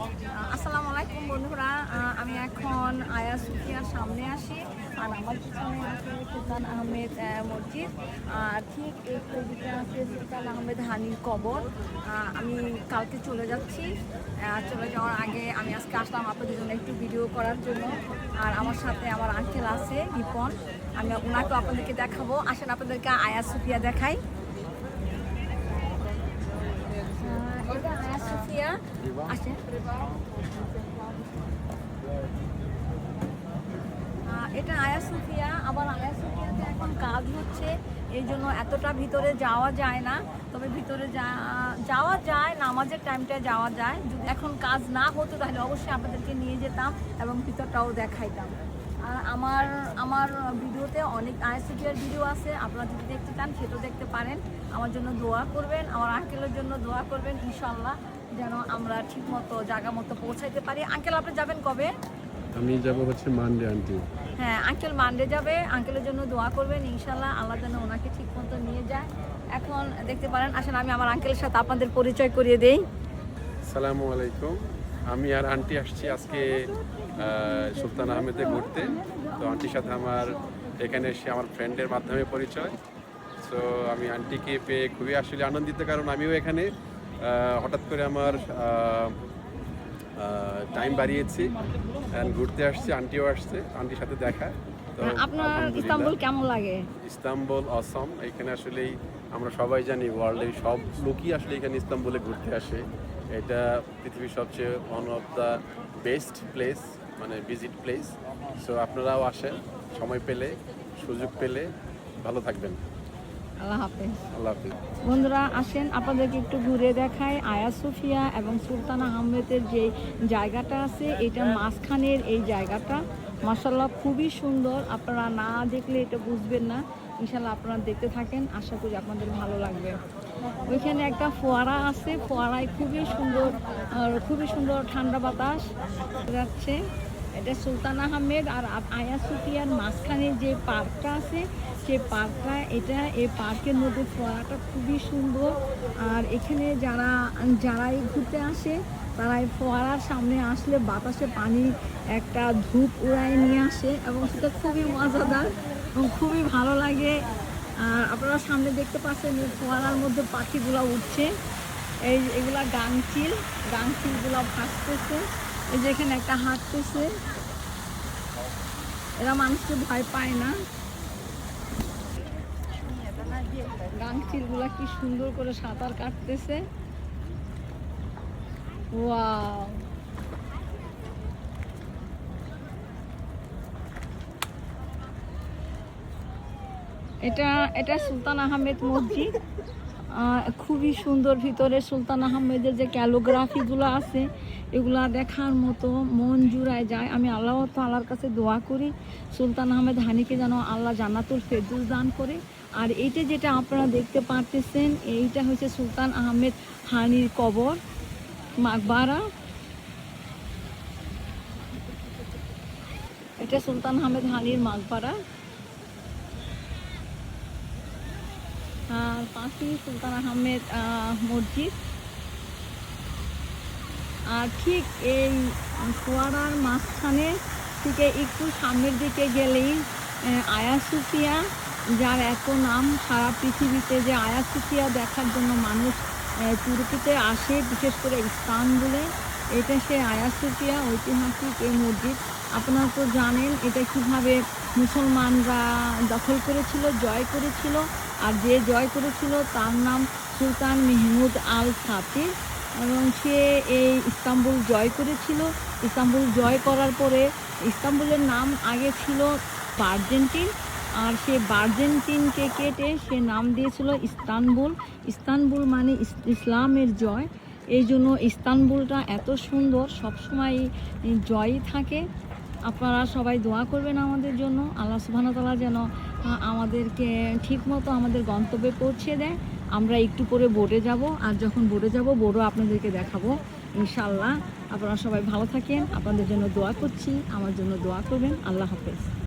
আসসালামু আলাইকুম বন্ধুরা, আমি এখন আয়া সুফিয়ার সামনে আসি। আর আমার পিছনে আছে সুলতান আহমেদ মসজিদ। আর ঠিক এই দিকে আছে সুলতান আহমেদ হানির কবর। আমি কালকে চলে যাচ্ছি। চলে যাওয়ার আগে আমি আজকে আসলাম আপনাদের জন্য একটু ভিডিও করার জন্য। আর আমার সাথে আমার আঙ্কেল আছে রিপন, আমি ওনাকেও আপনাদেরকে দেখাবো। আসেন আপনাদেরকে আয়া সুফিয়া দেখাই। এটা আয়া সুফিয়া, আসেন। এটা আয়া সুফিয়া। আবার আয়া সুফিয়াতে এখন কাজ হচ্ছে, এই জন্য এতটা ভিতরে যাওয়া যায় না। তবে ভিতরে যাওয়া যায়, নামাজের টাইমটায় যাওয়া যায়। যদি এখন কাজ না হতো তাহলে অবশ্যই আপনাদেরকে নিয়ে যেতাম এবং ভিতরটাও দেখাইতাম। আর আমার ভিডিওতে অনেক আয়া সুফিয়ার ভিডিও আছে, আপনারা যদি দেখতে চান সেটাও দেখতে পারেন। আমার জন্য দোয়া করবেন, আমার আঙ্কেলের জন্য দোয়া করবেন, ইনশাল্লাহ যেন আমরা ঠিক মতো জায়গা মতো পৌঁছাইতে পারি। আঙ্কেল, আপনি যাবেন কবে? আমি যাব হচ্ছে মানডে আন্টি। হ্যাঁ, আঙ্কেল মানডে যাবে। আঙ্কেলের জন্য দোয়া করবেন, ইনশাল্লাহ আল্লাহ যেন ওনাকে ঠিক মতো নিয়ে যায়। এখন দেখতে পারেন, আসেন আমি আমার আঙ্কেলের সাথে আপনাদের পরিচয় করিয়ে দেই। আসসালামু আলাইকুম। আমি আর আন্টি আসছি আজকে সুলতান আহমেদে ঘুরতে। তো আন্টির সাথে আমার এখানে এসে আমার ফ্রেন্ডের মাধ্যমে পরিচয়। সো আমি আন্টিকে পেয়ে খুবই আসলে আনন্দিত, কারণ আমিও এখানে হঠাৎ করে আমার টাইম বাড়িয়েছি, ঘুরতে আসছি, আন্টিও আসছে, আন্টির সাথে দেখা। তো আপনার ইস্তাম্বুল কেমন লাগে? ইস্তাম্বুল অসম। এখানে আসলেই আমরা সবাই জানি ওয়ার্ল্ডের সব লোকই আসলে এখানে ইস্তাম্বুলে ঘুরতে আসে। এটা পৃথিবীর সবচেয়ে one of the best place, মানে ভিজিট প্লেস। সো আপনারাও আসেন, সময় পেলে, সুযোগ পেলে। ভালো থাকবেন। আল্লাহ হাফেজ। আল্লাহ হাফিজ। বন্ধুরা, আসেন আপনাদেরকে একটু ঘুরে দেখাই। আয়া সুফিয়া এবং সুলতান আহমেদের যে জায়গাটা আছে, এটা মাঝখানের এই জায়গাটা মাশাআল্লাহ খুবই সুন্দর। আপনারা না দেখলে এটা বুঝবেন না। ইনশাআল্লাহ আপনারা দেখতে থাকেন, আশা করি আপনাদের ভালো লাগবে। ওইখানে একটা ফোয়ারা আছে, ফোয়ারায় খুবই সুন্দর ঠান্ডা বাতাস যাচ্ছে। এটা সুলতান আহমেদ আর আয়া সুফিয়ার মাঝখানে যে পার্কটা আছে, সেই পার্কটা এই পার্কের মধ্যে ফোয়ারাটা খুবই সুন্দর। আর এখানে যারাই ঘুরতে আসে তারা এই ফোয়ারার সামনে আসলে বাতাসে পানি একটা ধূপ উড়ায় নিয়ে আসে এবং সেটা খুবই মজাদার এবং খুবই ভালো লাগে। আর আপনারা সামনে দেখতে পাচ্ছেন এই ফোয়ারার মধ্যে পাখিগুলো উঠছে। এগুলা গাংচিলগুলো ভাসতেছে। এই যে এখানে একটা হাঁটতেছে, এরা মানুষকে ভয় পায় না। গাংচিলগুলা কি সুন্দর করে সাঁতার কাটতেছে। ওয়াও! এটা সুলতান আহমেদ মসজিদ। খুবই সুন্দর। ভিতরে সুলতান আহমেদের যে ক্যালিগ্রাফিগুলো আছে এগুলা দেখার মতো, মন জুড়ায় যায়। আমি আল্লাহ তাআলার কাছে দোয়া করি সুলতান আহমেদ হানিকে যেন আল্লাহ জান্নাতুল ফেরদৌস দান করে। আর এইটা যেটা আপনারা দেখতে পারতেছেন, এইটা হচ্ছে সুলতান আহমেদ হানির কবর, মাকবারা। এটা সুলতান আহমেদ হানির মাকবারা। আর পাশেই সুলতান আহমেদ মসজিদ। আর ঠিক এই ফোয়ারার মাঝখানে থেকে একটু সামনের দিকে গেলেই আয়া সুফিয়া, যার এত নাম সারা পৃথিবীতে, যে আয়া সুফিয়া দেখার জন্য মানুষ তুর্কিতে আসে, বিশেষ করে ইস্তানবুলে। এটা সে আয়া সুফিয়া, ঐতিহাসিক এই মসজিদ। আপনারা তো জানেন এটা কিভাবে মুসলমানরা দখল করেছিল, জয় করেছিল। আর যে জয় করেছিল তার নাম সুলতান মেহমুদ আল ফাতিহ, এবং সে এই ইস্তাম্বুল জয় করেছিল। ইস্তাম্বুল জয় করার পরে ইস্তাম্বুলের নাম আগে ছিল বার্জেন্টিন, আর সে বার্জেন্টিনকে কেটে সে নাম দিয়েছিল ইস্তানবুল। ইস্তানবুল মানে ইসলামের জয়। এই জন্য ইস্তানবুলটা এত সুন্দর, সবসময় জয়ই থাকে। আপনারা সবাই দোয়া করবেন আমাদের জন্য, আল্লাহ সুবহানাহু ওয়া তাআলা যেন আমাদেরকে ঠিকমতো আমাদের গন্তব্যে পৌঁছে দেয়। আমরা একটু পরে বোটে যাব, আর যখন বোটে যাব বোটও আপনাদেরকে দেখাবো ইনশাআল্লাহ। আপনারা সবাই ভালো থাকেন, আপনাদের জন্য দোয়া করছি, আমার জন্য দোয়া করবেন। আল্লাহ হাফেজ।